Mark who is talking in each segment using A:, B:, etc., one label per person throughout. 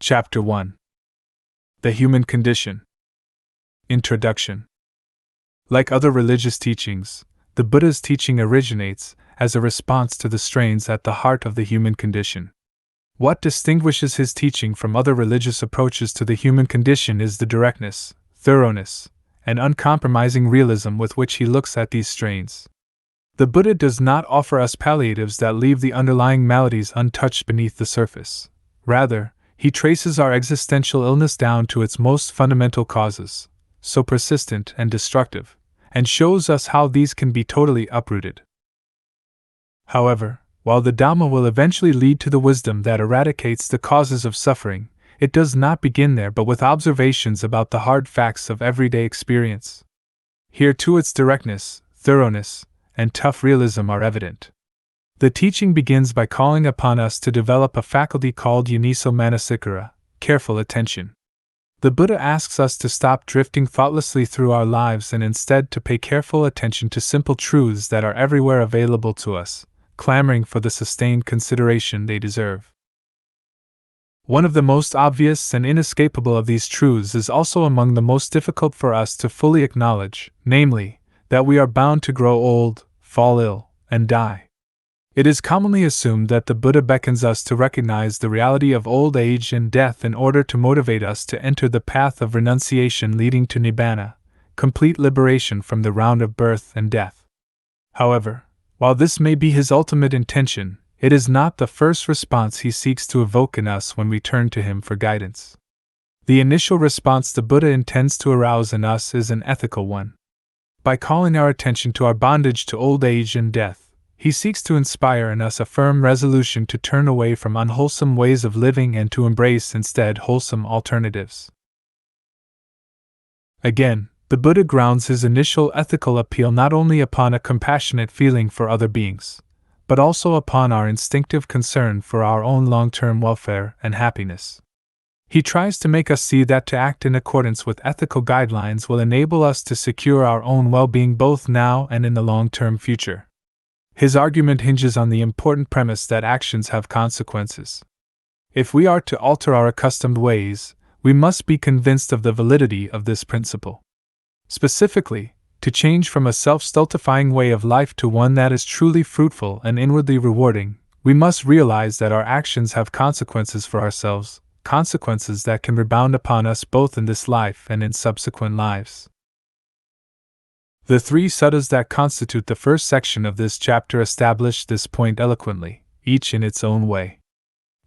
A: Chapter 1. The Human Condition. Introduction. Like other religious teachings, the Buddha's teaching originates as a response to the strains at the heart of the human condition. What distinguishes his teaching from other religious approaches to the human condition is the directness, thoroughness, and uncompromising realism with which he looks at these strains. The Buddha does not offer us palliatives that leave the underlying maladies untouched beneath the surface. Rather, he traces our existential illness down to its most fundamental causes, so persistent and destructive, and shows us how these can be totally uprooted. However, while the Dhamma will eventually lead to the wisdom that eradicates the causes of suffering, it does not begin there but with observations about the hard facts of everyday experience. Here too its directness, thoroughness, and tough realism are evident. The teaching begins by calling upon us to develop a faculty called yoniso manasikara, careful attention. The Buddha asks us to stop drifting thoughtlessly through our lives and instead to pay careful attention to simple truths that are everywhere available to us, clamoring for the sustained consideration they deserve. One of the most obvious and inescapable of these truths is also among the most difficult for us to fully acknowledge, namely, that we are bound to grow old, fall ill, and die. It is commonly assumed that the Buddha beckons us to recognize the reality of old age and death in order to motivate us to enter the path of renunciation leading to nibbana, complete liberation from the round of birth and death. However, while this may be his ultimate intention, it is not the first response he seeks to evoke in us when we turn to him for guidance. The initial response the Buddha intends to arouse in us is an ethical one. By calling our attention to our bondage to old age and death, he seeks to inspire in us a firm resolution to turn away from unwholesome ways of living and to embrace instead wholesome alternatives. Again, the Buddha grounds his initial ethical appeal not only upon a compassionate feeling for other beings, but also upon our instinctive concern for our own long-term welfare and happiness. He tries to make us see that to act in accordance with ethical guidelines will enable us to secure our own well-being both now and in the long-term future. His argument hinges on the important premise that actions have consequences. If we are to alter our accustomed ways, we must be convinced of the validity of this principle. Specifically, to change from a self-stultifying way of life to one that is truly fruitful and inwardly rewarding, we must realize that our actions have consequences for ourselves, consequences that can rebound upon us both in this life and in subsequent lives. The three suttas that constitute the first section of this chapter establish this point eloquently, each in its own way.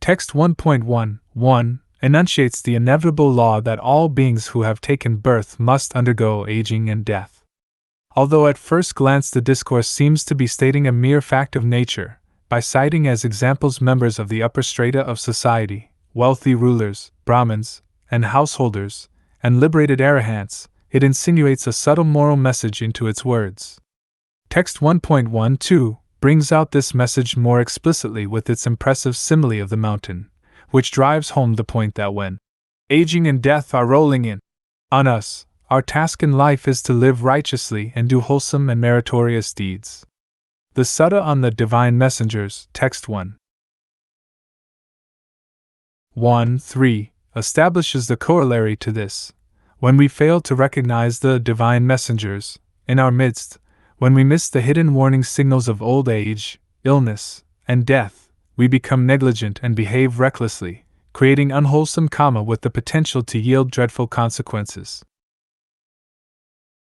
A: Text 1.1.1 enunciates the inevitable law that all beings who have taken birth must undergo aging and death. Although at first glance the discourse seems to be stating a mere fact of nature, by citing as examples members of the upper strata of society, wealthy rulers, Brahmins, and householders, and liberated arahants, it insinuates a subtle moral message into its words. Text 1.12 brings out this message more explicitly with its impressive simile of the mountain, which drives home the point that when aging and death are rolling in on us, our task in life is to live righteously and do wholesome and meritorious deeds. The Sutta on the Divine Messengers, text 1.1.3, establishes the corollary to this. When we fail to recognize the divine messengers in our midst, when we miss the hidden warning signals of old age, illness, and death, we become negligent and behave recklessly, creating unwholesome karma with the potential to yield dreadful consequences.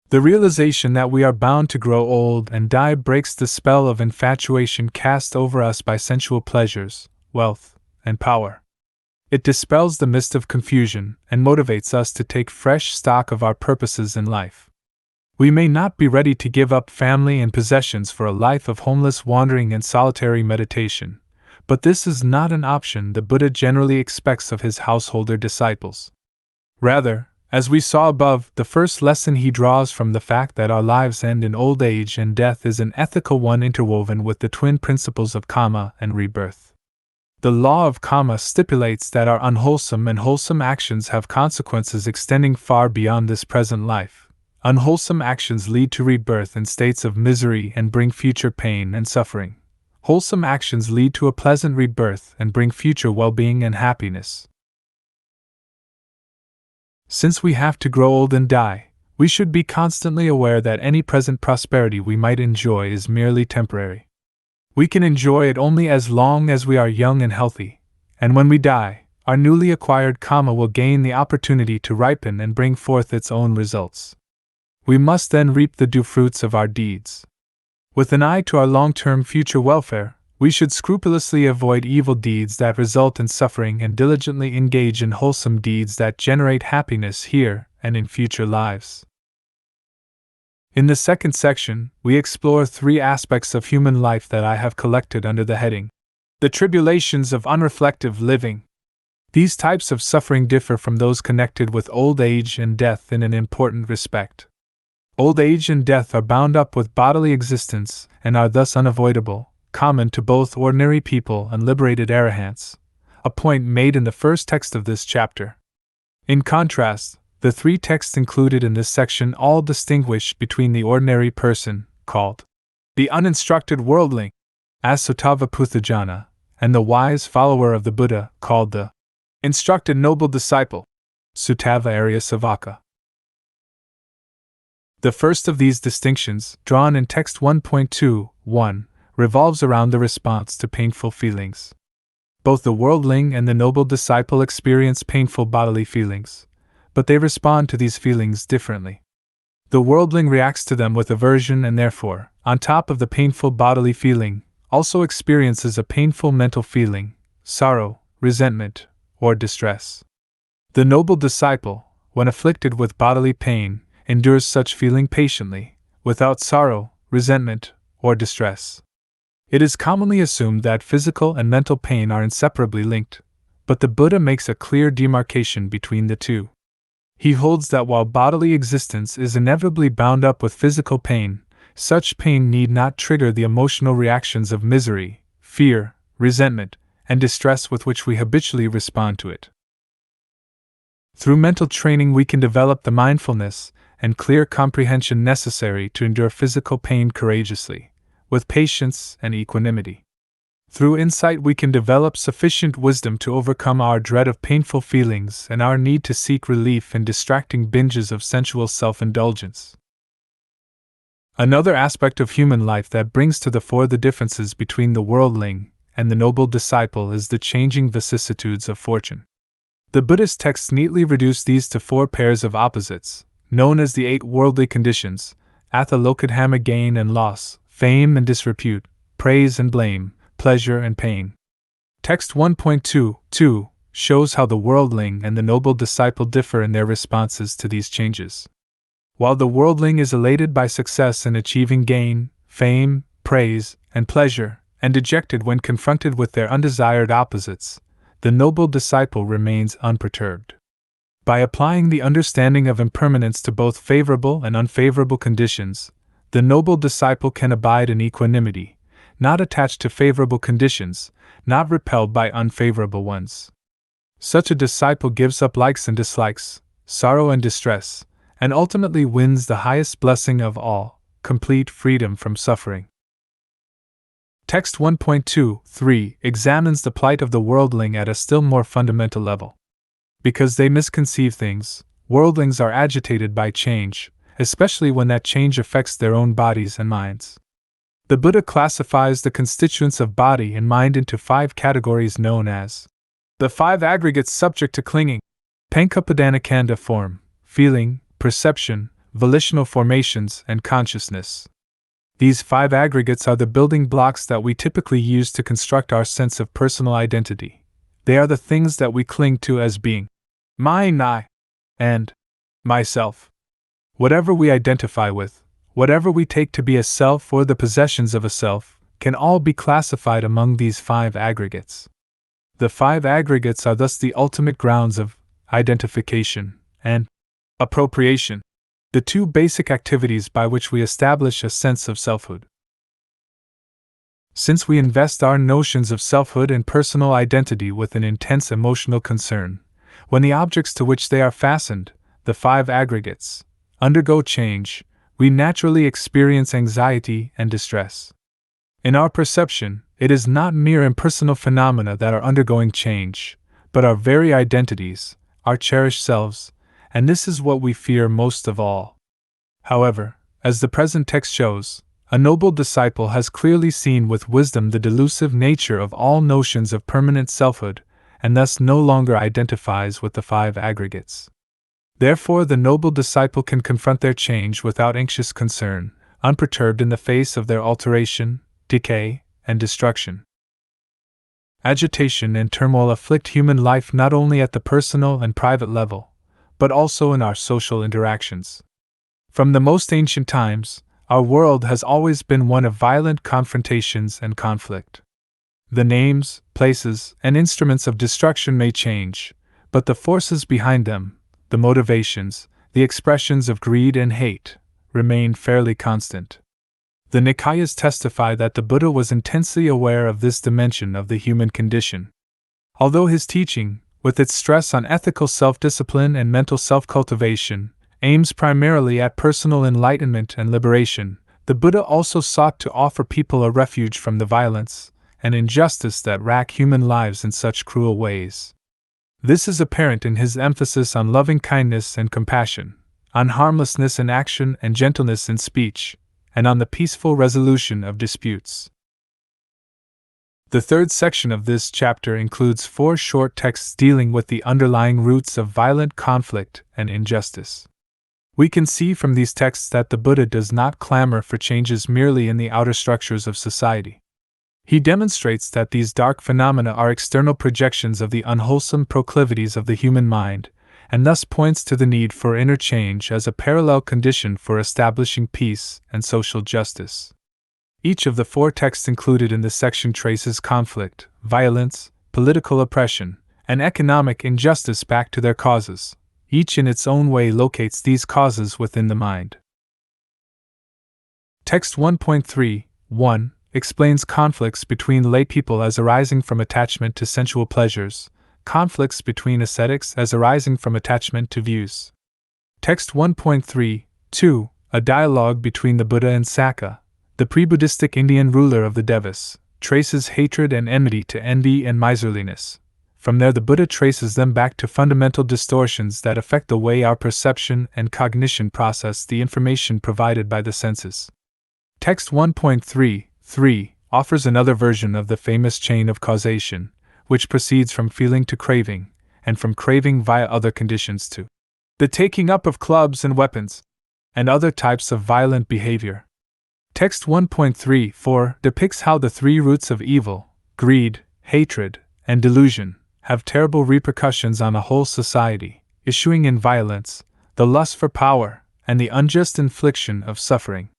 A: The realization that we are bound to grow old and die breaks the spell of infatuation cast over us by sensual pleasures, wealth, and power. It dispels the mist of confusion and motivates us to take fresh stock of our purposes in life. We may not be ready to give up family and possessions for a life of homeless wandering and solitary meditation, but this is not an option the Buddha generally expects of his householder disciples. Rather, as we saw above, the first lesson he draws from the fact that our lives end in old age and death is an ethical one interwoven with the twin principles of karma and rebirth. The law of karma stipulates that our unwholesome and wholesome actions have consequences extending far beyond this present life. Unwholesome actions lead to rebirth in states of misery and bring future pain and suffering. Wholesome actions lead to a pleasant rebirth and bring future well-being and happiness. Since we have to grow old and die, we should be constantly aware that any present prosperity we might enjoy is merely temporary. We can enjoy it only as long as we are young and healthy, and when we die, our newly acquired karma will gain the opportunity to ripen and bring forth its own results. We must then reap the due fruits of our deeds. With an eye to our long-term future welfare, we should scrupulously avoid evil deeds that result in suffering and diligently engage in wholesome deeds that generate happiness here and in future lives. In the second section, we explore 3 aspects of human life that I have collected under the heading, The Tribulations of Unreflective Living. These types of suffering differ from those connected with old age and death in an important respect. Old age and death are bound up with bodily existence and are thus unavoidable, common to both ordinary people and liberated arahants, a point made in the first text of this chapter. In contrast, the 3 texts included in this section all distinguish between the ordinary person, called the uninstructed worldling, Asotava Puthajana, and the wise follower of the Buddha, called the instructed noble disciple, Sutava Arya Savaka. The first of these distinctions, drawn in text 1.2.1, revolves around the response to painful feelings. Both the worldling and the noble disciple experience painful bodily feelings, but they respond to these feelings differently. The worldling reacts to them with aversion and therefore, on top of the painful bodily feeling, also experiences a painful mental feeling, sorrow, resentment, or distress. The noble disciple, when afflicted with bodily pain, endures such feeling patiently, without sorrow, resentment, or distress. It is commonly assumed that physical and mental pain are inseparably linked, but the Buddha makes a clear demarcation between the two. He holds that while bodily existence is inevitably bound up with physical pain, such pain need not trigger the emotional reactions of misery, fear, resentment, and distress with which we habitually respond to it. Through mental training, we can develop the mindfulness and clear comprehension necessary to endure physical pain courageously, with patience and equanimity. Through insight, we can develop sufficient wisdom to overcome our dread of painful feelings and our need to seek relief in distracting binges of sensual self-indulgence. Another aspect of human life that brings to the fore the differences between the worldling and the noble disciple is the changing vicissitudes of fortune. The Buddhist texts neatly reduce these to 4 pairs of opposites, known as the 8 worldly conditions: athalokadhama, gain and loss, fame and disrepute, praise and blame, pleasure and pain. Text 1.2.2 shows how the worldling and the noble disciple differ in their responses to these changes. While the worldling is elated by success in achieving gain, fame, praise, and pleasure, and dejected when confronted with their undesired opposites, the noble disciple remains unperturbed. By applying the understanding of impermanence to both favorable and unfavorable conditions, the noble disciple can abide in equanimity, not attached to favorable conditions, not repelled by unfavorable ones. Such a disciple gives up likes and dislikes, sorrow and distress, and ultimately wins the highest blessing of all, complete freedom from suffering. Text 1.2.3 examines the plight of the worldling at a still more fundamental level. Because they misconceive things, worldlings are agitated by change, especially when that change affects their own bodies and minds. The Buddha classifies the constituents of body and mind into 5 categories known as the 5 aggregates subject to clinging: Pankapadana form, feeling, perception, volitional formations, and consciousness. These 5 aggregates are the building blocks that we typically use to construct our sense of personal identity. They are the things that we cling to as being mine, I, and myself. Whatever we identify with, whatever we take to be a self or the possessions of a self, can all be classified among these 5 aggregates. The 5 aggregates are thus the ultimate grounds of identification and appropriation, the 2 basic activities by which we establish a sense of selfhood. Since we invest our notions of selfhood and personal identity with an intense emotional concern, when the objects to which they are fastened, the 5 aggregates, undergo change, we naturally experience anxiety and distress. In our perception, it is not mere impersonal phenomena that are undergoing change, but our very identities, our cherished selves, and this is what we fear most of all. However, as the present text shows, a noble disciple has clearly seen with wisdom the delusive nature of all notions of permanent selfhood, and thus no longer identifies with the five aggregates. Therefore, the noble disciple can confront their change without anxious concern, unperturbed in the face of their alteration, decay, and destruction. Agitation and turmoil afflict human life not only at the personal and private level, but also in our social interactions. From the most ancient times, our world has always been one of violent confrontations and conflict. The names, places, and instruments of destruction may change, but the forces behind them, the motivations, the expressions of greed and hate, remain fairly constant. The Nikayas testify that the Buddha was intensely aware of this dimension of the human condition. Although his teaching, with its stress on ethical self-discipline and mental self-cultivation, aims primarily at personal enlightenment and liberation, the Buddha also sought to offer people a refuge from the violence and injustice that rack human lives in such cruel ways. This is apparent in his emphasis on loving kindness and compassion, on harmlessness in action and gentleness in speech, and on the peaceful resolution of disputes. The third section of this chapter includes 4 short texts dealing with the underlying roots of violent conflict and injustice. We can see from these texts that the Buddha does not clamor for changes merely in the outer structures of society. He demonstrates that these dark phenomena are external projections of the unwholesome proclivities of the human mind, and thus points to the need for inner change as a parallel condition for establishing peace and social justice. Each of the 4 texts included in this section traces conflict, violence, political oppression, and economic injustice back to their causes. Each in its own way locates these causes within the mind. Text 1.3.1 explains conflicts between laypeople as arising from attachment to sensual pleasures, conflicts between ascetics as arising from attachment to views. Text 1.3.2 a dialogue between the Buddha and Sakka, the pre-Buddhistic Indian ruler of the Devas, traces hatred and enmity to envy and miserliness. From there the Buddha traces them back to fundamental distortions that affect the way our perception and cognition process the information provided by the senses. Text 1.3.3 offers another version of the famous chain of causation, which proceeds from feeling to craving, and from craving via other conditions to the taking up of clubs and weapons, and other types of violent behavior. Text 1.3.4 depicts how the 3 roots of evil, greed, hatred, and delusion, have terrible repercussions on a whole society, issuing in violence, the lust for power, and the unjust infliction of suffering.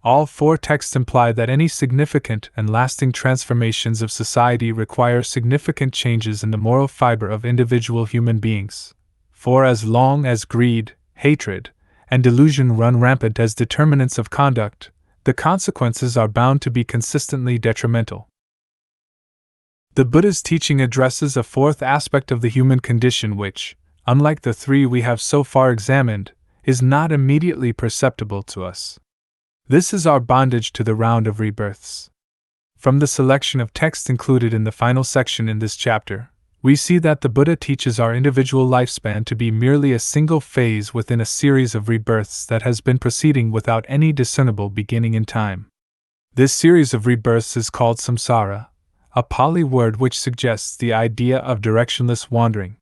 A: All 4 texts imply that any significant and lasting transformations of society require significant changes in the moral fiber of individual human beings. For as long as greed, hatred, and delusion run rampant as determinants of conduct, the consequences are bound to be consistently detrimental. The Buddha's teaching addresses a 4th aspect of the human condition which, unlike the 3 we have so far examined, is not immediately perceptible to us. This is our bondage to the round of rebirths. From the selection of texts included in the final section in this chapter, we see that the Buddha teaches our individual lifespan to be merely a single phase within a series of rebirths that has been proceeding without any discernible beginning in time. This series of rebirths is called samsara, a Pali word which suggests the idea of directionless wandering.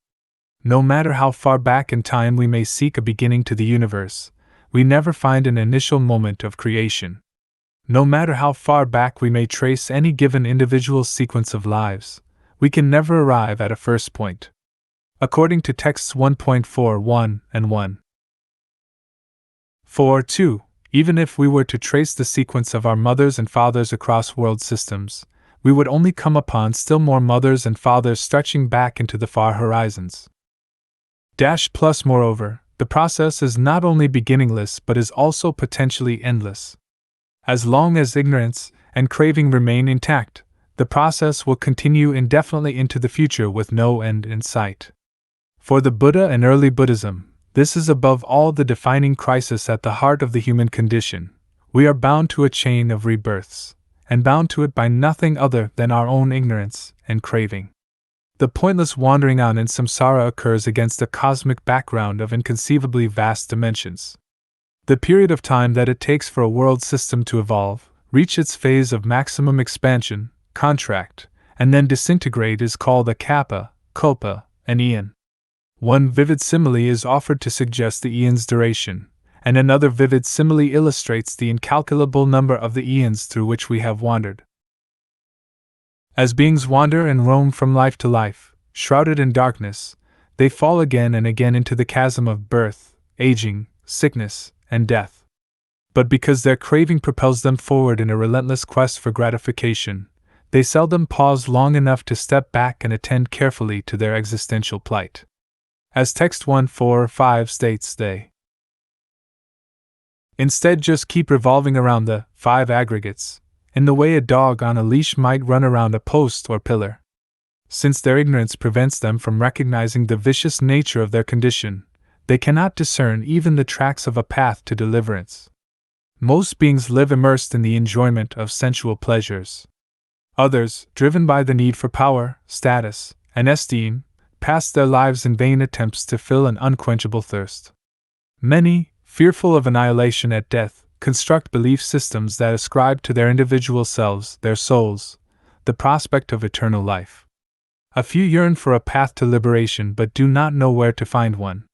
A: No matter how far back in time we may seek a beginning to the universe, we never find an initial moment of creation. No matter how far back we may trace any given individual sequence of lives, we can never arrive at a first point. According to texts 1.4.1 and 1. 4.2, even if we were to trace the sequence of our mothers and fathers across world systems, we would only come upon still more mothers and fathers stretching back into the far horizons. Plus, moreover, the process is not only beginningless but is also potentially endless. As long as ignorance and craving remain intact, the process will continue indefinitely into the future with no end in sight. For the Buddha and early Buddhism, this is above all the defining crisis at the heart of the human condition. We are bound to a chain of rebirths, and bound to it by nothing other than our own ignorance and craving. The pointless wandering on in samsara occurs against a cosmic background of inconceivably vast dimensions. The period of time that it takes for a world system to evolve, reach its phase of maximum expansion, contract, and then disintegrate is called a kappa, kalpa, an eon. One vivid simile is offered to suggest the eon's duration, and another vivid simile illustrates the incalculable number of the eons through which we have wandered. As beings wander and roam from life to life, shrouded in darkness, they fall again and again into the chasm of birth, aging, sickness, and death. But because their craving propels them forward in a relentless quest for gratification, they seldom pause long enough to step back and attend carefully to their existential plight. As text 145 states, they instead just keep revolving around the five aggregates, in the way a dog on a leash might run around a post or pillar. Since their ignorance prevents them from recognizing the vicious nature of their condition, they cannot discern even the tracks of a path to deliverance. Most beings live immersed in the enjoyment of sensual pleasures. Others, driven by the need for power, status, and esteem, pass their lives in vain attempts to fill an unquenchable thirst. Many, fearful of annihilation at death, construct belief systems that ascribe to their individual selves, their souls, the prospect of eternal life. A few yearn for a path to liberation but do not know where to find one.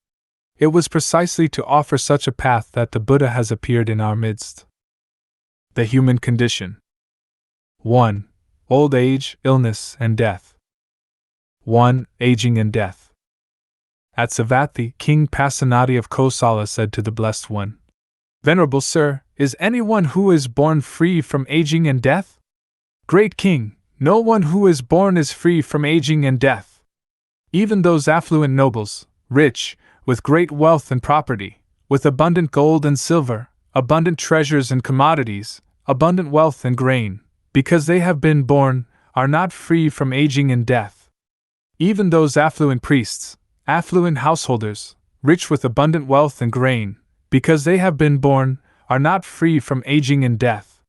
A: It was precisely to offer such a path that the Buddha has appeared in our midst. The human condition. 1. Old age, illness, and death. 1. Aging and death. At Savatthi, King Pasenadi of Kosala said to the Blessed One, "Venerable Sir, is anyone who is born free from aging and death?" "Great King, no one who is born is free from aging and death. Even those affluent nobles, rich, with great wealth and property, with abundant gold and silver, abundant treasures and commodities, abundant wealth and grain, because they have been born, are not free from aging and death. Even those affluent priests, affluent householders, rich with abundant wealth and grain, because they have been born, are not free from aging and death.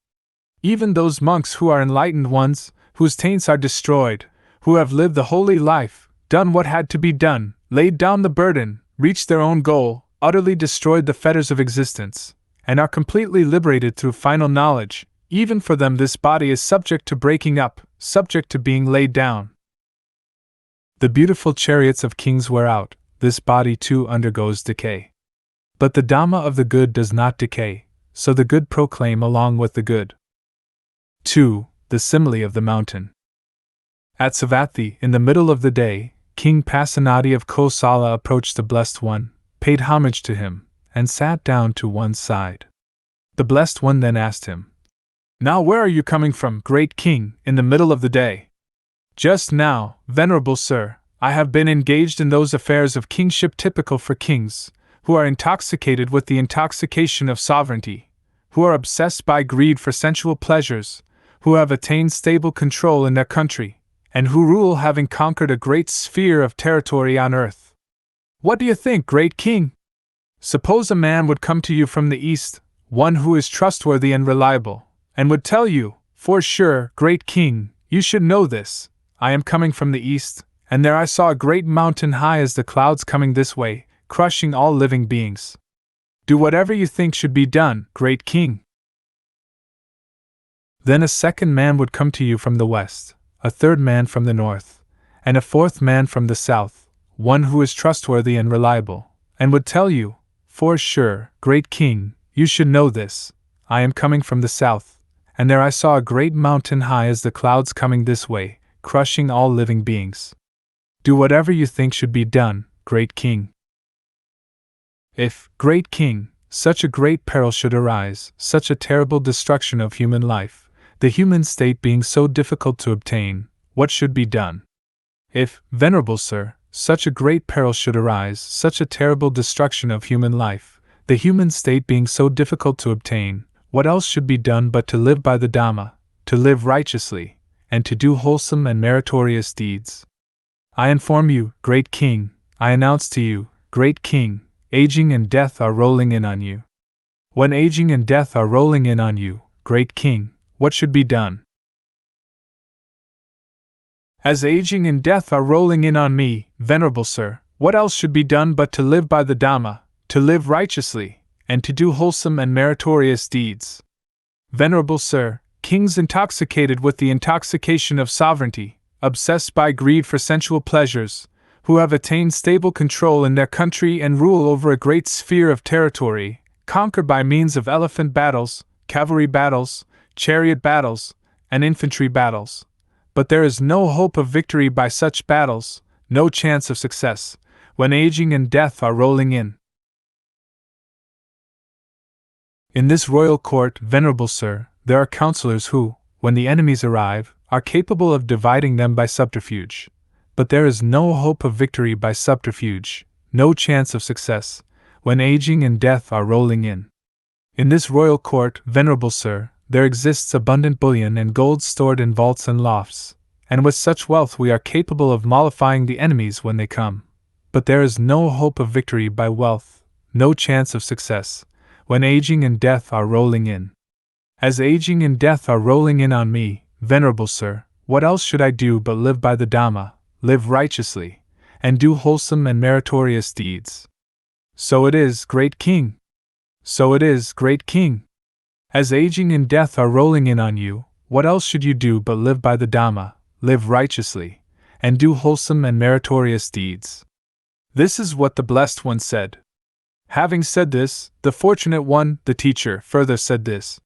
A: Even those monks who are enlightened ones, whose taints are destroyed, who have lived the holy life, done what had to be done, laid down the burden, reached their own goal, utterly destroyed the fetters of existence, and are completely liberated through final knowledge, even for them this body is subject to breaking up, subject to being laid down. The beautiful chariots of kings wear out, this body too undergoes decay. But the Dhamma of the good does not decay, so the good proclaim along with the good." 2. The simile of the mountain. At Savatthi, in the middle of the day, King Pasenadi of Kosala approached the Blessed One, paid homage to him, and sat down to one side. The Blessed One then asked him, "Now where are you coming from, great King, in the middle of the day?" "Just now, Venerable Sir, I have been engaged in those affairs of kingship typical for kings, who are intoxicated with the intoxication of sovereignty, who are obsessed by greed for sensual pleasures, who have attained stable control in their country, and who rule having conquered a great sphere of territory on earth. What do you think, great King? Suppose a man would come to you from the east, one who is trustworthy and reliable, and would tell you, 'For sure, great King, you should know this, I am coming from the east, and there I saw a great mountain high as the clouds coming this way, crushing all living beings. Do whatever you think should be done, great King.' Then a second man would come to you from the west, a third man from the north, and a fourth man from the south, one who is trustworthy and reliable, and would tell you, 'For sure, great King, you should know this, I am coming from the south, and there I saw a great mountain high as the clouds coming this way, crushing all living beings. Do whatever you think should be done, great King.' If, great King, such a great peril should arise, such a terrible destruction of human life, the human state being so difficult to obtain, what should be done? If, Venerable Sir, such a great peril should arise, such a terrible destruction of human life, the human state being so difficult to obtain, what else should be done but to live by the Dhamma, to live righteously, and to do wholesome and meritorious deeds? I inform you, great King, I announce to you, great King, aging and death are rolling in on you. When aging and death are rolling in on you, great King, what should be done? As aging and death are rolling in on me, venerable sir, what else should be done but to live by the Dhamma, to live righteously, and to do wholesome and meritorious deeds? Venerable sir, kings intoxicated with the intoxication of sovereignty, obsessed by greed for sensual pleasures, who have attained stable control in their country and rule over a great sphere of territory, conquered by means of elephant battles, cavalry battles, chariot battles, and infantry battles. But there is no hope of victory by such battles, no chance of success, when aging and death are rolling in. In this royal court, venerable sir, there are counselors who, when the enemies arrive, are capable of dividing them by subterfuge. But there is no hope of victory by subterfuge, no chance of success, when aging and death are rolling in. In this royal court, venerable sir, there exists abundant bullion and gold stored in vaults and lofts, and with such wealth we are capable of mollifying the enemies when they come. But there is no hope of victory by wealth, no chance of success, when aging and death are rolling in. As aging and death are rolling in on me, venerable sir, what else should I do but live by the Dhamma, live righteously, and do wholesome and meritorious deeds? So it is, great king. So it is, great king. As aging and death are rolling in on you, what else should you do but live by the Dhamma, live righteously, and do wholesome and meritorious deeds? This is what the Blessed One said. Having said this, the Fortunate One, the teacher, further said this.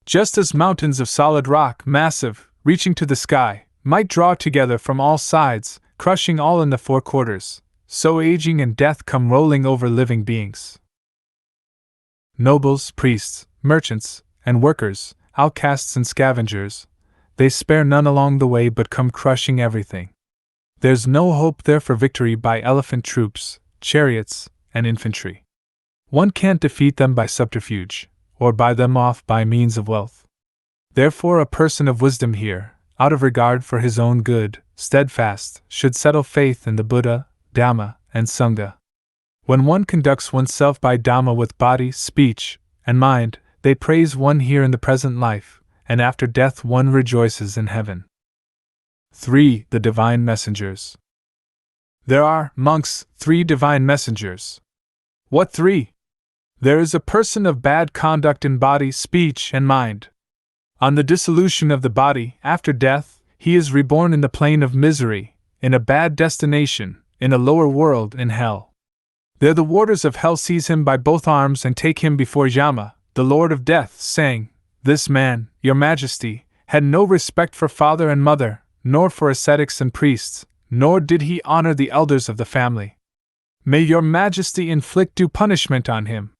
A: Just as mountains of solid rock, massive, reaching to the sky, might draw together from all sides, crushing all in the four quarters, so aging and death come rolling over living beings. Nobles, priests, merchants, and workers, outcasts and scavengers, they spare none along the way but come crushing everything. There's no hope there for victory by elephant troops, chariots, and infantry. One can't defeat them by subterfuge, or buy them off by means of wealth. Therefore a person of wisdom here, out of regard for his own good, steadfast, should settle faith in the Buddha, Dhamma, and Sangha. When one conducts oneself by Dhamma with body, speech, and mind, they praise one here in the present life, and after death one rejoices in heaven. 3. The Divine Messengers. There are, monks, 3 divine messengers. What 3? There is a person of bad conduct in body, speech, and mind. On the dissolution of the body, after death, he is reborn in the plane of misery, in a bad destination, in a lower world, in hell. There the warders of hell seize him by both arms and take him before Yama, the Lord of Death, saying, "This man, your Majesty, had no respect for father and mother, nor for ascetics and priests, nor did he honor the elders of the family. May your Majesty inflict due punishment on him."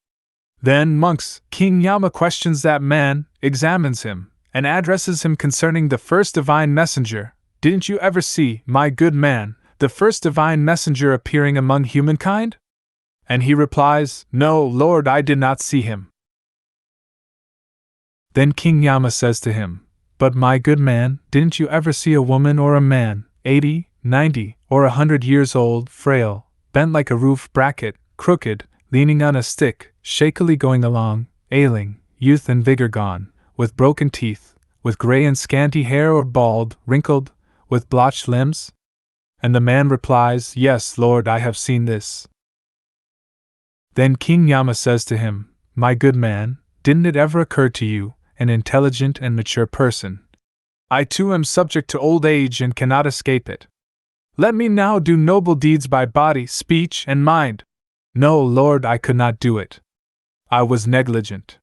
A: Then, monks, King Yama questions that man, examines him, and addresses him concerning the first divine messenger. "Didn't you ever see, my good man, the first divine messenger appearing among humankind?" And he replies, "No, Lord, I did not see him." Then King Yama says to him, "But my good man, didn't you ever see a woman or a man, 80, 90, or 100 years old, frail, bent like a roof bracket, crooked, leaning on a stick, shakily going along, ailing, youth and vigor gone, with broken teeth, with gray and scanty hair or bald, wrinkled, with blotched limbs?" And the man replies, "Yes, Lord, I have seen this." Then King Yama says to him, "My good man, didn't it ever occur to you, an intelligent and mature person, I too am subject to old age and cannot escape it. Let me now do noble deeds by body, speech, and mind." "No, Lord, I could not do it. I was negligent."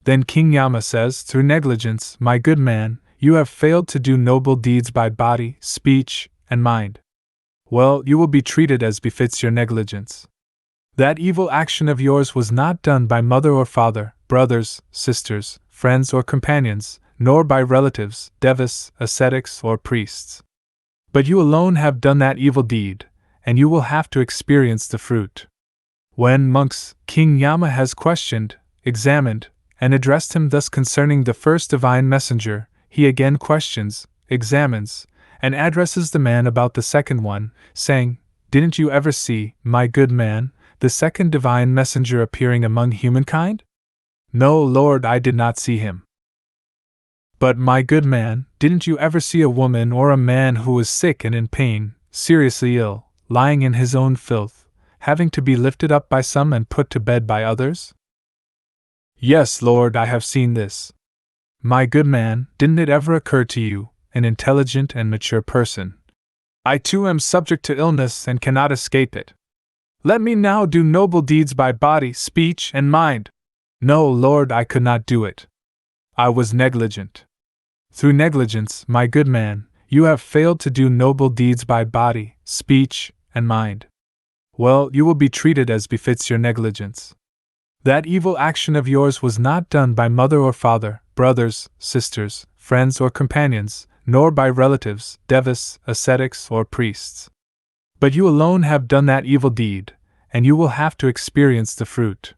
A: Then King Yama says, "Through negligence, my good man, you have failed to do noble deeds by body, speech, and mind. Well, you will be treated as befits your negligence. That evil action of yours was not done by mother or father, brothers, sisters, friends or companions, nor by relatives, devas, ascetics, or priests. But you alone have done that evil deed, and you will have to experience the fruit." When, monks, King Yama has questioned, examined, and addressed him thus concerning the first divine messenger, he again questions, examines, and addresses the man about the second one, saying, "Didn't you ever see, my good man, the second divine messenger appearing among humankind?" "No, Lord, I did not see him." But my good man, didn't you ever see a woman or a man who was sick and in pain, seriously ill, lying in his own filth, having to be lifted up by some and put to bed by others? Yes, Lord, I have seen this. My good man, didn't it ever occur to you, an intelligent and mature person, I too am subject to illness and cannot escape it. Let me now do noble deeds by body, speech, and mind. No, Lord, I could not do it. I was negligent. Through negligence, my good man, you have failed to do noble deeds by body, speech, and mind. Well, you will be treated as befits your negligence. That evil action of yours was not done by mother or father, brothers, sisters, friends, or companions, nor by relatives, devas, ascetics, or priests. But you alone have done that evil deed, and you will have to experience the fruit.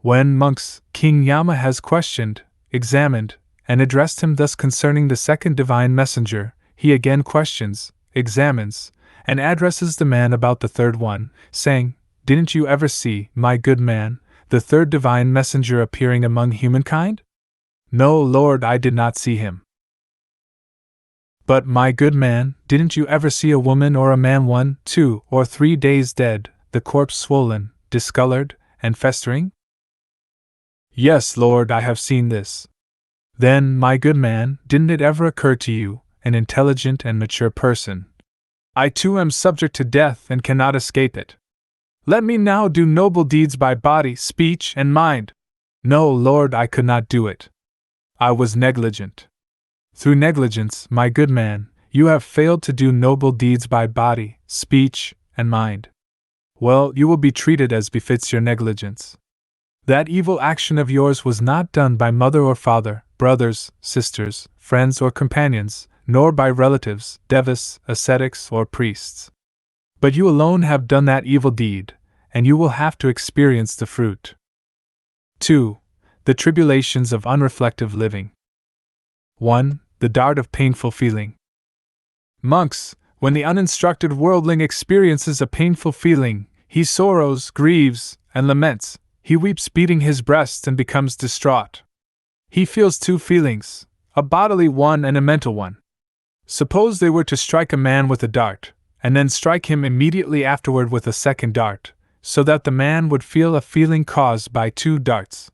A: When, monks, King Yama has questioned, examined, and addressed him thus concerning the second divine messenger, he again questions, examines, and addresses the man about the third one, saying, Didn't you ever see, my good man, the third divine messenger appearing among humankind? No, Lord, I did not see him. But, my good man, didn't you ever see a woman or a man 1, 2, or 3 days dead, the corpse swollen, discolored, and festering? Yes, Lord, I have seen this. Then, my good man, didn't it ever occur to you, an intelligent and mature person, I too am subject to death and cannot escape it. Let me now do noble deeds by body, speech, and mind. No, Lord, I could not do it. I was negligent. Through negligence, my good man, you have failed to do noble deeds by body, speech, and mind. Well, you will be treated as befits your negligence. That evil action of yours was not done by mother or father, brothers, sisters, friends, or companions, nor by relatives, devas, ascetics, or priests. But you alone have done that evil deed, and you will have to experience the fruit. 2. The tribulations of unreflective living. 1. The dart of painful feeling. Monks, when the uninstructed worldling experiences a painful feeling, he sorrows, grieves, and laments. He weeps, beating his breast, and becomes distraught. He feels 2 feelings, a bodily one and a mental one. Suppose they were to strike a man with a dart, and then strike him immediately afterward with a second dart, so that the man would feel a feeling caused by 2 darts.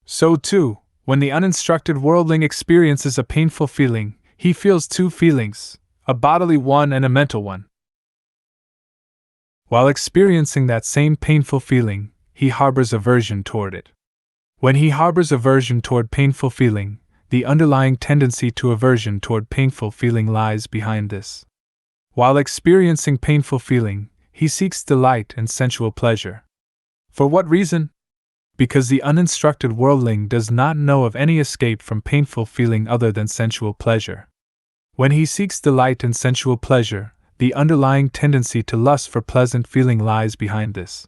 A: So too, when the uninstructed worldling experiences a painful feeling, he feels 2 feelings, a bodily one and a mental one. While experiencing that same painful feeling, he harbors aversion toward it. When he harbors aversion toward painful feeling, the underlying tendency to aversion toward painful feeling lies behind this. While experiencing painful feeling, he seeks delight and sensual pleasure. For what reason? Because the uninstructed worldling does not know of any escape from painful feeling other than sensual pleasure. When he seeks delight and sensual pleasure, the underlying tendency to lust for pleasant feeling lies behind this.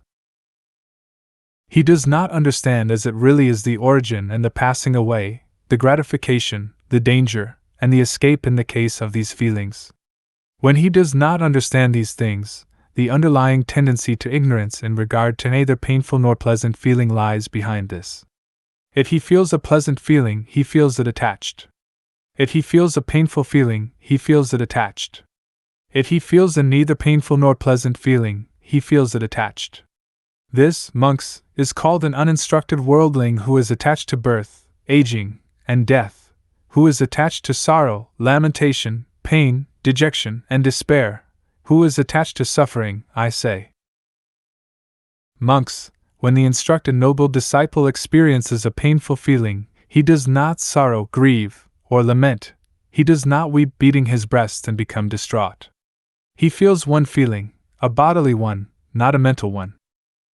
A: He does not understand as it really is the origin and the passing away, the gratification, the danger, and the escape in the case of these feelings. When he does not understand these things, the underlying tendency to ignorance in regard to neither painful nor pleasant feeling lies behind this. If he feels a pleasant feeling, he feels it attached. If he feels a painful feeling, he feels it attached. If he feels a neither painful nor pleasant feeling, he feels it attached. This, monks, is called an uninstructed worldling who is attached to birth, aging, and death, who is attached to sorrow, lamentation, pain, dejection, and despair, who is attached to suffering, I say. Monks, when the instructed noble disciple experiences a painful feeling, he does not sorrow, grieve, or lament, he does not weep, beating his breast, and become distraught. He feels 1 feeling, a bodily one, not a mental one.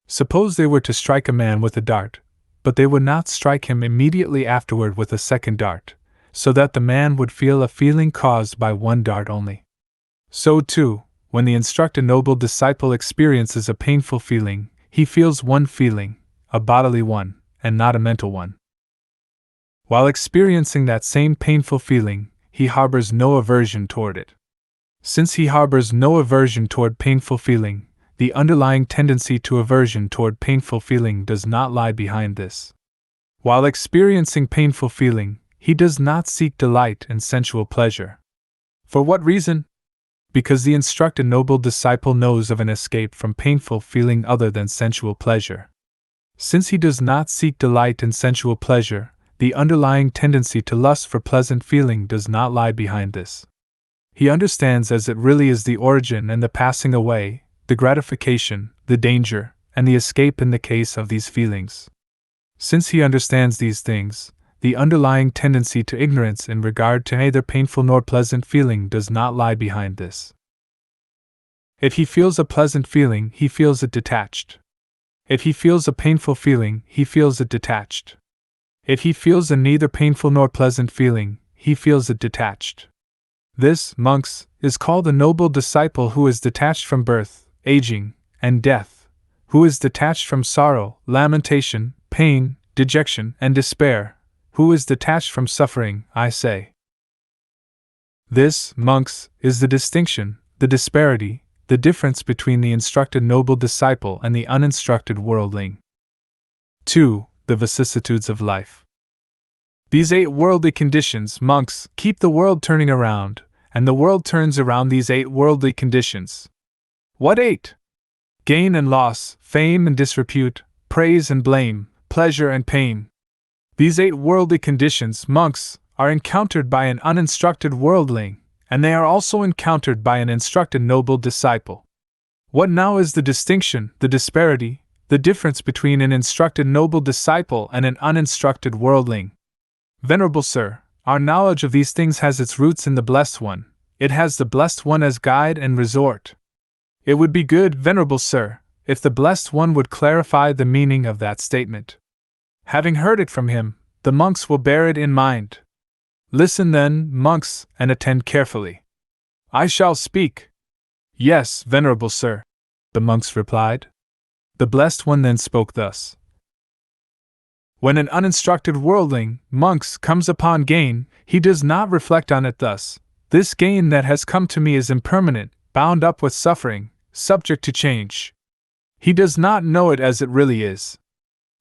A: Suppose they were to strike a man with a dart, but they would not strike him immediately afterward with a second dart, so that the man would feel a feeling caused by 1 dart only. So too, when the instructed noble disciple experiences a painful feeling, he feels 1 feeling, a bodily one, and not a mental one. While experiencing that same painful feeling, he harbors no aversion toward it. Since he harbors no aversion toward painful feeling, the underlying tendency to aversion toward painful feeling does not lie behind this. While experiencing painful feeling, he does not seek delight and sensual pleasure. For what reason? Because the instructed noble disciple knows of an escape from painful feeling other than sensual pleasure. Since he does not seek delight and sensual pleasure, the underlying tendency to lust for pleasant feeling does not lie behind this. He understands as it really is the origin and the passing away, the gratification, the danger, and the escape in the case of these feelings. Since he understands these things, the underlying tendency to ignorance in regard to neither painful nor pleasant feeling does not lie behind this. If he feels a pleasant feeling, he feels it detached. If he feels a painful feeling, he feels it detached. If he feels a neither painful nor pleasant feeling, he feels it detached. This, monks, is called a noble disciple who is detached from birth, aging, and death, who is detached from sorrow, lamentation, pain, dejection, and despair, who is detached from suffering, I say. This, monks, is the distinction, the disparity, the difference between the instructed noble disciple and the uninstructed worldling. 2. The vicissitudes of life. These 8 worldly conditions, monks, keep the world turning around, and the world turns around these 8 worldly conditions. What 8? Gain and loss, fame and disrepute, praise and blame, pleasure and pain. These 8 worldly conditions, monks, are encountered by an uninstructed worldling, and they are also encountered by an instructed noble disciple. What now is the distinction, the disparity, the difference between an instructed noble disciple and an uninstructed worldling? Venerable Sir, our knowledge of these things has its roots in the Blessed One. It has the Blessed One as guide and resort. It would be good, Venerable Sir, if the Blessed One would clarify the meaning of that statement. Having heard it from him, the monks will bear it in mind. Listen then, monks, and attend carefully. I shall speak. Yes, Venerable Sir, the monks replied. The Blessed One then spoke thus. When an uninstructed worldling, monks, comes upon gain, he does not reflect on it thus: this gain that has come to me is impermanent, bound up with suffering, subject to change. He does not know it as it really is.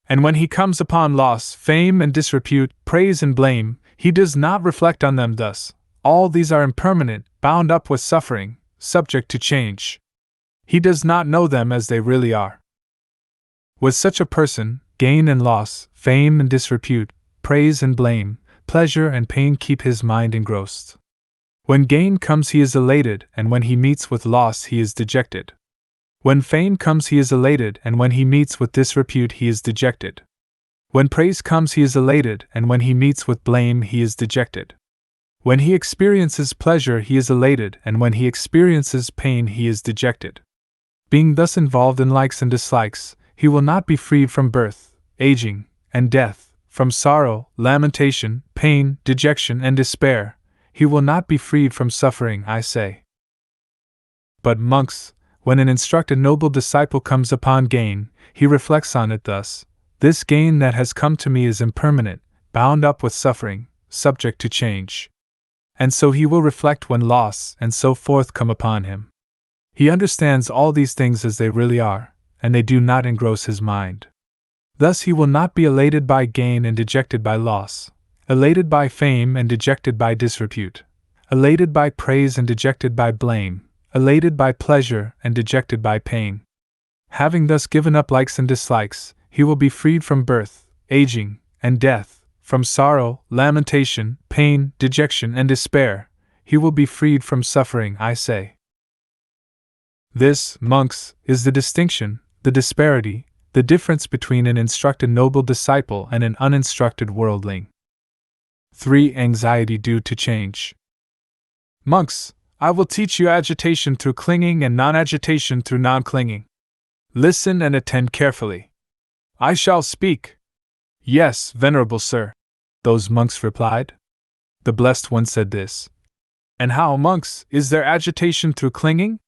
A: And when he comes upon loss, fame and disrepute, praise and blame, he does not reflect on them thus: all these are impermanent, bound up with suffering, subject to change. He does not know them as they really are. With such a person, gain and loss, fame and disrepute, praise and blame, pleasure and pain keep his mind engrossed. When gain comes he is elated, and when he meets with loss he is dejected. When fame comes he is elated, and when he meets with disrepute he is dejected. When praise comes he is elated, and when he meets with blame he is dejected. When he experiences pleasure he is elated, and when he experiences pain he is dejected. Being thus involved in likes and dislikes, he will not be freed from birth, aging, and death, from sorrow, lamentation, pain, dejection, and despair. He will not be freed from suffering, I say. But monks, when an instructed noble disciple comes upon gain, he reflects on it thus: this gain that has come to me is impermanent, bound up with suffering, subject to change. And so he will reflect when loss and so forth come upon him. He understands all these things as they really are, and they do not engross his mind. Thus he will not be elated by gain and dejected by loss, elated by fame and dejected by disrepute, elated by praise and dejected by blame, elated by pleasure and dejected by pain. Having thus given up likes and dislikes, he will be freed from birth, aging, and death, from sorrow, lamentation, pain, dejection, and despair. He will be freed from suffering, I say. This, monks, is the distinction, the disparity, the difference between an instructed noble disciple and an uninstructed worldling. 3. Anxiety due to change. Monks, I will teach you agitation through clinging and non-agitation through non-clinging. Listen and attend carefully. I shall speak. Yes, Venerable Sir, those monks replied. The Blessed One said this. And how, monks, is there agitation through clinging?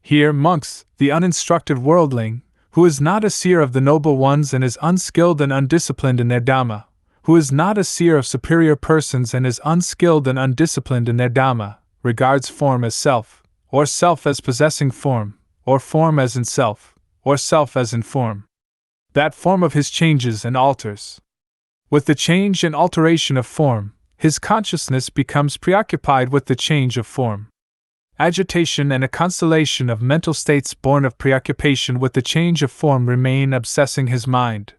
A: Here, monks, the uninstructed worldling, who is not a seer of the noble ones and is unskilled and undisciplined in their Dhamma, who is not a seer of superior persons and is unskilled and undisciplined in their Dhamma, regards form as self, or self as possessing form, or form as in self, or self as in form. That form of his changes and alters. With the change and alteration of form, his consciousness becomes preoccupied with the change of form. Agitation and a constellation of mental states born of preoccupation with the change of form remain obsessing his mind.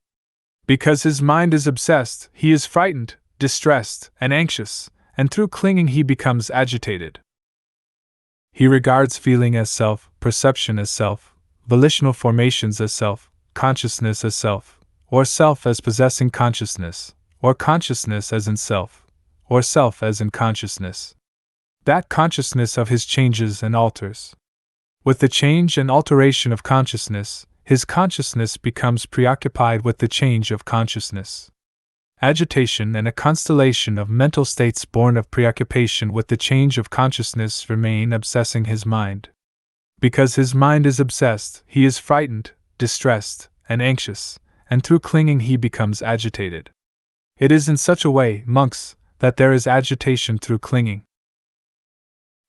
A: Because his mind is obsessed, he is frightened, distressed, and anxious, and through clinging he becomes agitated. He regards feeling as self, perception as self, volitional formations as self, consciousness as self, or self as possessing consciousness, or consciousness as in self, or self as in consciousness. That consciousness of his changes and alters. With the change and alteration of consciousness, his consciousness becomes preoccupied with the change of consciousness. Agitation and a constellation of mental states born of preoccupation with the change of consciousness remain obsessing his mind. Because his mind is obsessed, he is frightened, distressed, and anxious, and through clinging he becomes agitated. It is in such a way, monks, that there is agitation through clinging.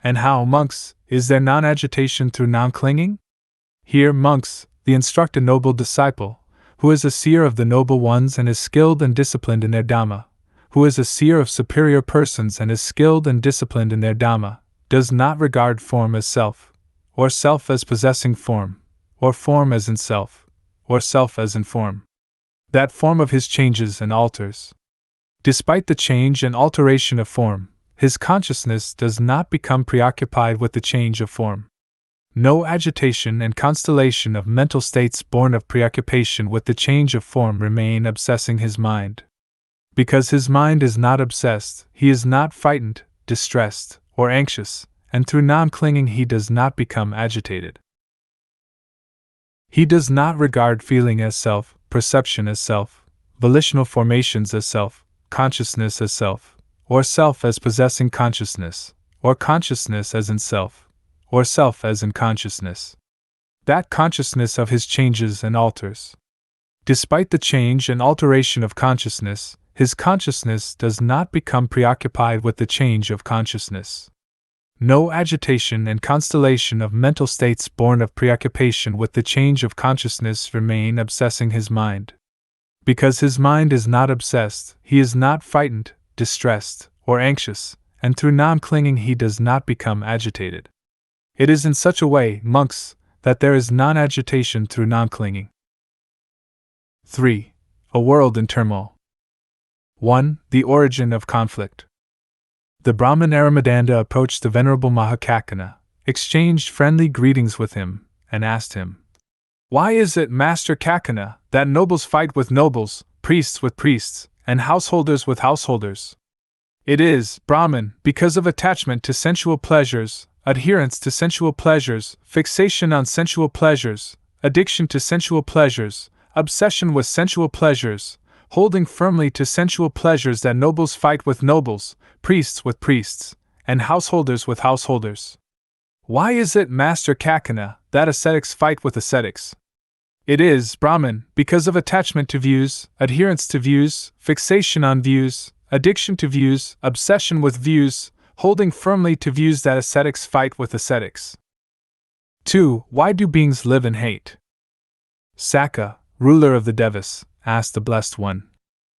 A: And how, monks, is there non-agitation through non-clinging? Here, monks, the instruct a noble disciple, who is a seer of the noble ones and is skilled and disciplined in their Dhamma, who is a seer of superior persons and is skilled and disciplined in their Dhamma, does not regard form as self, or self as possessing form, or form as in self, or self as in form. That form of his changes and alters. Despite the change and alteration of form, his consciousness does not become preoccupied with the change of form. No agitation and constellation of mental states born of preoccupation with the change of form remain obsessing his mind. Because his mind is not obsessed, he is not frightened, distressed, or anxious, and through non-clinging he does not become agitated. He does not regard feeling as self, perception as self, volitional formations as self, consciousness as self, or self as possessing consciousness, or consciousness as in self, or self as in consciousness. That consciousness of his changes and alters. Despite the change and alteration of consciousness, his consciousness does not become preoccupied with the change of consciousness. No agitation and constellation of mental states born of preoccupation with the change of consciousness remain obsessing his mind. Because his mind is not obsessed, he is not frightened, distressed, or anxious, and through non-clinging he does not become agitated. It is in such a way, monks, that there is non-agitation through non-clinging. 3. A world in turmoil. 1. The origin of conflict. The Brahmin Aramadanda approached the Venerable Mahakakana, exchanged friendly greetings with him, and asked him, "Why is it, Master Kakana, that nobles fight with nobles, priests with priests, and householders with householders?" "It is, Brahmin, because of attachment to sensual pleasures, adherence to sensual pleasures, fixation on sensual pleasures, addiction to sensual pleasures, obsession with sensual pleasures, holding firmly to sensual pleasures that nobles fight with nobles, priests with priests, and householders with householders." "Why is it, Master Kakana, that ascetics fight with ascetics?" "It is, Brahmin, because of attachment to views, adherence to views, fixation on views, addiction to views, obsession with views, holding firmly to views that ascetics fight with ascetics." 2. Why do beings live in hate? Sakka, ruler of the Devas, asked the Blessed One.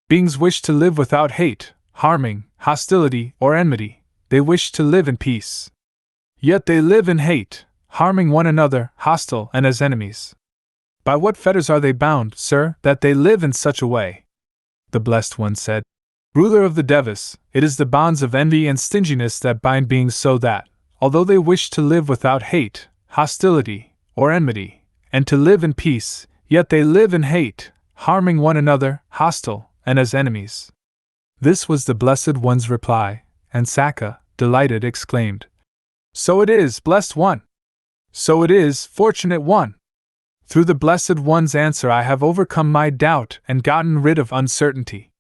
A: "Beings wish to live without hate, harming, hostility, or enmity. They wish to live in peace. Yet they live in hate, harming one another, hostile and as enemies. By what fetters are they bound, sir, that they live in such a way?" The Blessed One said, "Ruler of the Devas, it is the bonds of envy and stinginess that bind beings so that, although they wish to live without hate, hostility, or enmity, and to live in peace, yet they live in hate, harming one another, hostile, and as enemies." This was the Blessed One's reply, and Sakka, delighted, exclaimed, "So it is, Blessed One! So it is, Fortunate One! Through the Blessed One's answer I have overcome my doubt and gotten rid of uncertainty."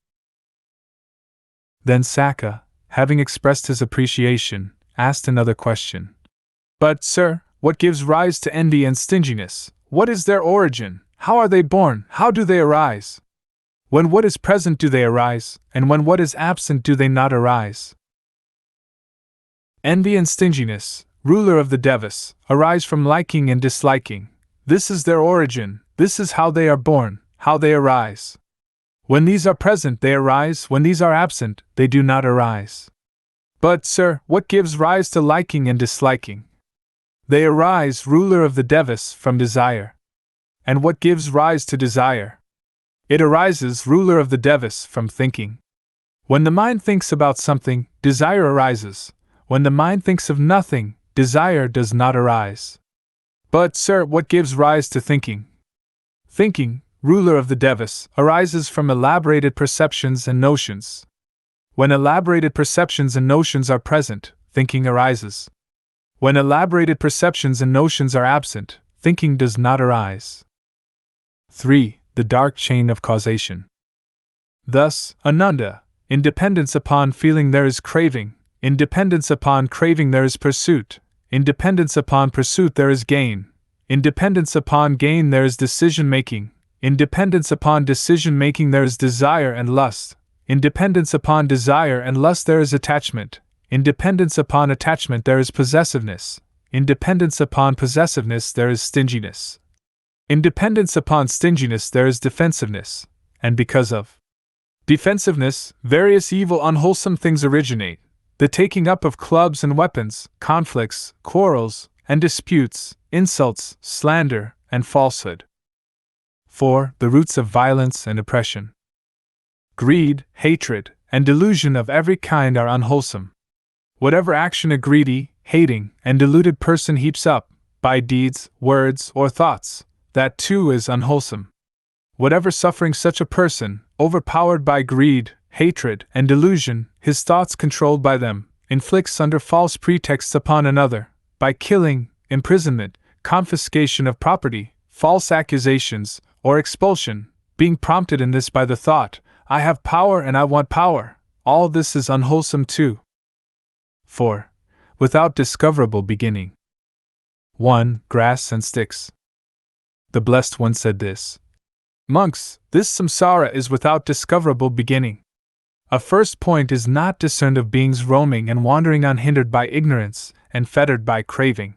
A: Then Sakka, having expressed his appreciation, asked another question. "But, sir, what gives rise to envy and stinginess? What is their origin? How are they born? How do they arise? When what is present do they arise, and when what is absent do they not arise?" Envy and stinginess, ruler of the Devas, arise from liking and disliking. This is their origin, this is how they are born, how they arise. When these are present, they arise, when these are absent, they do not arise. But, sir, what gives rise to liking and disliking? They arise, ruler of the devas, from desire. And what gives rise to desire? It arises, ruler of the devas, from thinking. When the mind thinks about something, desire arises. When the mind thinks of nothing, desire does not arise. But, sir, what gives rise to thinking? Thinking, ruler of the devas, arises from elaborated perceptions and notions. When elaborated perceptions and notions are present, thinking arises. When elaborated perceptions and notions are absent, thinking does not arise. 3. The dark chain of causation. Thus, Ananda, in dependence upon feeling there is craving, in dependence upon craving there is pursuit, in dependence upon pursuit there is gain, in dependence upon gain there is decision-making, in dependence upon decision-making there is desire and lust, in dependence upon desire and lust there is attachment, in dependence upon attachment there is possessiveness, in dependence upon possessiveness there is stinginess. In dependence upon stinginess there is defensiveness, and because of defensiveness, various evil unwholesome things originate, the taking up of clubs and weapons, conflicts, quarrels, and disputes, insults, slander, and falsehood. 4. The roots of violence and oppression. Greed, hatred, and delusion of every kind are unwholesome. Whatever action a greedy, hating, and deluded person heaps up, by deeds, words, or thoughts, that too is unwholesome. Whatever suffering such a person, overpowered by greed, hatred, and delusion, his thoughts controlled by them, inflicts under false pretexts upon another, by killing, imprisonment, confiscation of property, false accusations, or expulsion, being prompted in this by the thought, I have power and I want power, all this is unwholesome too. 4. Without discoverable beginning. 1. Grass and sticks. The Blessed One said this. Monks, this samsara is without discoverable beginning. A first point is not discerned of beings roaming and wandering unhindered by ignorance and fettered by craving.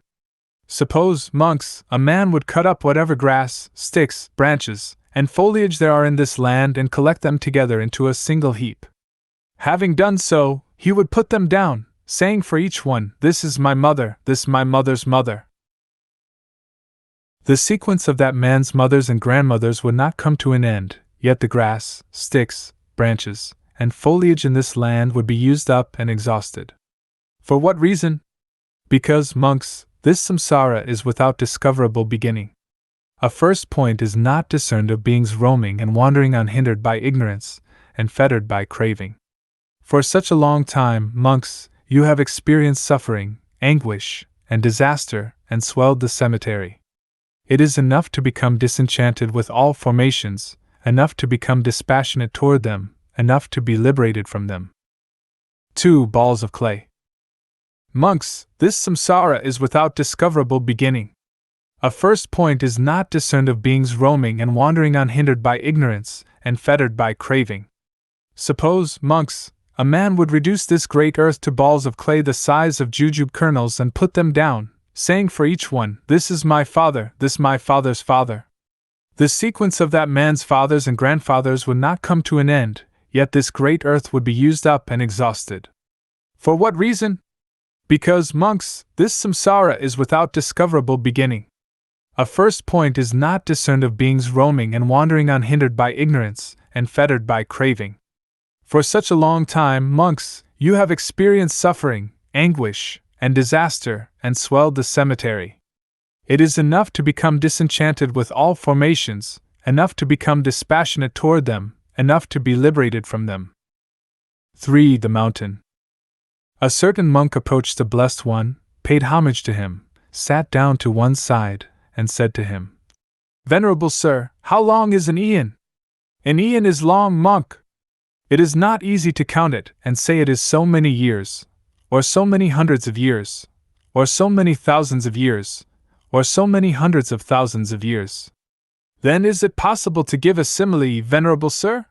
A: Suppose, monks, a man would cut up whatever grass, sticks, branches, and foliage there are in this land and collect them together into a single heap. Having done so, he would put them down, saying for each one, this is my mother, this my mother's mother. The sequence of that man's mothers and grandmothers would not come to an end, yet the grass, sticks, branches, and foliage in this land would be used up and exhausted. For what reason? Because, monks, this samsara is without discoverable beginning. A first point is not discerned of beings roaming and wandering unhindered by ignorance and fettered by craving. For such a long time, monks, you have experienced suffering, anguish, and disaster, and swelled the cemetery. It is enough to become disenchanted with all formations, enough to become dispassionate toward them, enough to be liberated from them. 2. Balls of clay. Monks, this samsara is without discoverable beginning. A first point is not discerned of beings roaming and wandering unhindered by ignorance and fettered by craving. Suppose, monks, a man would reduce this great earth to balls of clay the size of jujube kernels and put them down, saying for each one, this is my father, this my father's father. The sequence of that man's fathers and grandfathers would not come to an end, yet this great earth would be used up and exhausted. For what reason? Because, monks, this samsara is without discoverable beginning. A first point is not discerned of beings roaming and wandering unhindered by ignorance and fettered by craving. For such a long time, monks, you have experienced suffering, anguish, and disaster, and swelled the cemetery. It is enough to become disenchanted with all formations, enough to become dispassionate toward them, enough to be liberated from them. 3. The mountain. A certain monk approached the Blessed One, paid homage to him, sat down to one side, and said to him, Venerable Sir, how long is an eon? An eon is long, monk. It is not easy to count it and say it is so many years, or so many hundreds of years, or so many thousands of years, or so many hundreds of thousands of years. Then is it possible to give a simile, Venerable Sir?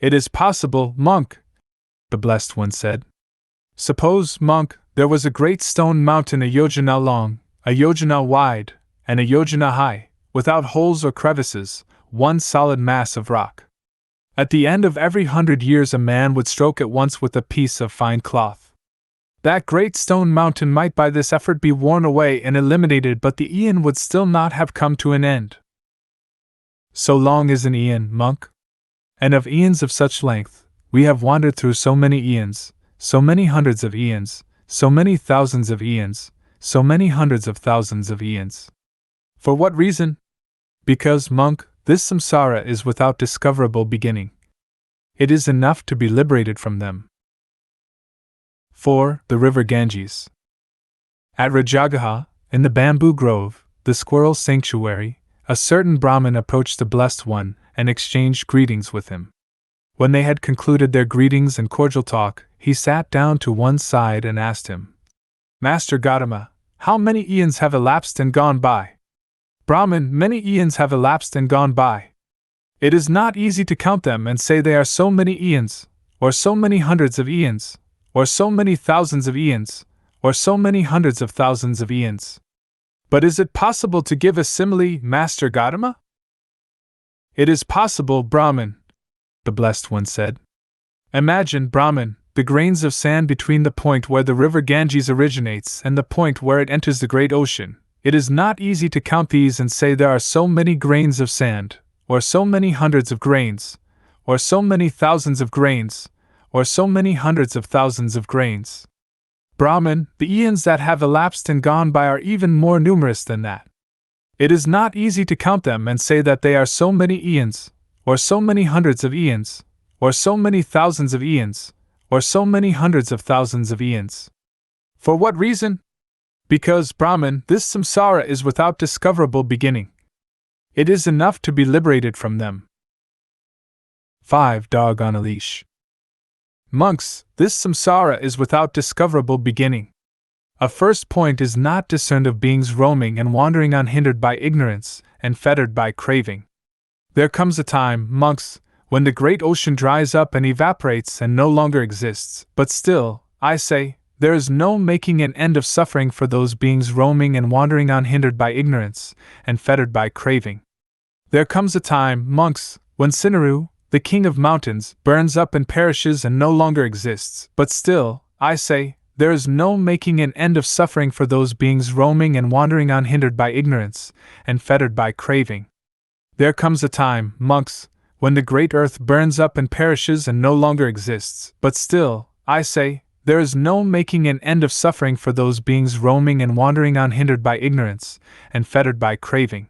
A: It is possible, monk, the Blessed One said. Suppose, monk, there was a great stone mountain a yojana long, a yojana wide, and a yojana high, without holes or crevices, one solid mass of rock. At the end of every 100 years, a man would stroke it once with a piece of fine cloth. That great stone mountain might by this effort be worn away and eliminated, but the eon would still not have come to an end. So long is an eon, monk. And of eons of such length, we have wandered through so many eons, so many hundreds of eons, so many thousands of eons, so many hundreds of thousands of eons. For what reason? Because, monk, this samsara is without discoverable beginning. It is enough to be liberated from them. 4. The river Ganges. At Rajagaha, in the bamboo grove, the squirrel sanctuary, a certain Brahmin approached the Blessed One and exchanged greetings with him. When they had concluded their greetings and cordial talk, he sat down to one side and asked him, Master Gautama, how many eons have elapsed and gone by? Brahmin, many eons have elapsed and gone by. It is not easy to count them and say they are so many eons, or so many hundreds of eons, or so many thousands of eons, or so many hundreds of thousands of eons. But is it possible to give a simile, Master Gautama? It is possible, Brahmin, the Blessed One said. Imagine, Brahmin, the grains of sand between the point where the river Ganges originates and the point where it enters the great ocean. It is not easy to count these and say there are so many grains of sand, or so many hundreds of grains, or so many thousands of grains, or so many hundreds of thousands of grains. Brahmin, the eons that have elapsed and gone by are even more numerous than that. It is not easy to count them and say that they are so many eons, or so many hundreds of eons, or so many thousands of eons, or so many hundreds of thousands of eons. For what reason? Because, Brahmin, this samsara is without discoverable beginning. It is enough to be liberated from them. 5. Dog on a leash. Monks, this samsara is without discoverable beginning. A first point is not discerned of beings roaming and wandering unhindered by ignorance and fettered by craving. There comes a time, monks, when the great ocean dries up and evaporates and no longer exists, but still, I say, there is no making an end of suffering for those beings roaming and wandering unhindered by ignorance and fettered by craving. There comes a time, monks, when Sinnaru, the king of mountains, burns up and perishes and no longer exists, but still, I say, there is no making an end of suffering for those beings roaming and wandering unhindered by ignorance and fettered by craving. There comes a time, monks, when the great earth burns up and perishes and no longer exists, but still, I say, there is no making an end of suffering for those beings roaming and wandering unhindered by ignorance and fettered by craving.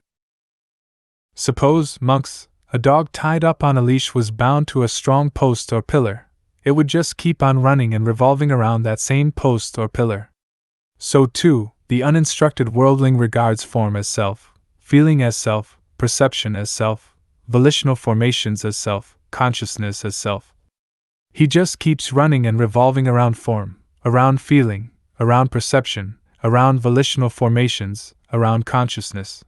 A: Suppose, monks, a dog tied up on a leash was bound to a strong post or pillar. It would just keep on running and revolving around that same post or pillar. So too, the uninstructed worldling regards form as self, feeling as self, perception as self, volitional formations as self, consciousness as self. He just keeps running and revolving around form, around feeling, around perception, around volitional formations, around consciousness.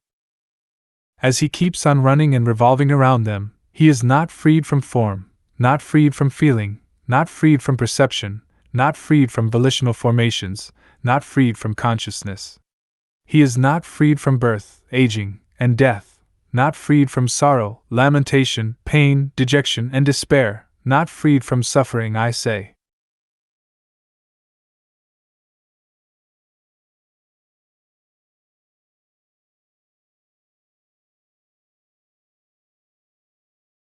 A: As he keeps on running and revolving around them, he is not freed from form, not freed from feeling, not freed from perception, not freed from volitional formations, not freed from consciousness. He is not freed from birth, aging, and death, not freed from sorrow, lamentation, pain, dejection, and despair, not freed from suffering, I say.